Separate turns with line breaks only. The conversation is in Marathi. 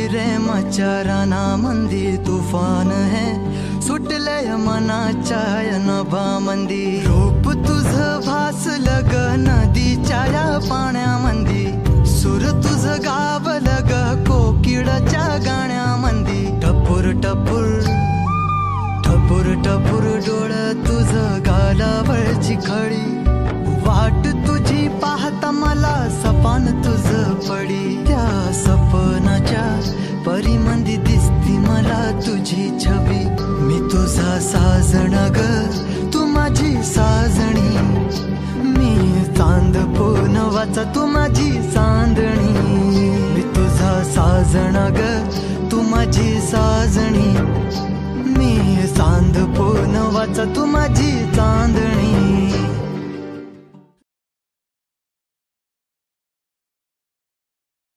प्रेमाच्या रानामंदी तुफान है सुटलय मनाच्या नभामंदी रूप तुझं भासलं ग नदीच्या या पाण्यामंदी सुर तुझं गावलं ग कोकिळाच्या गाण्यामंदी टपूर टपूर टपूर टपूर डोळं तुझं गालावरची खळी वाट तुझी पाहता मला सपान तुझं पडी त्या सपनाच्या परीमंदी दिसती मला तुझी छबी मी तुझा साजण ग तू माझी साजणी मी चांद पोनवाचा तू माझी चांदणी मी तुझा साजण ग तू माझी साजणी मी चांद पोनवाचा तू माझी चांदणी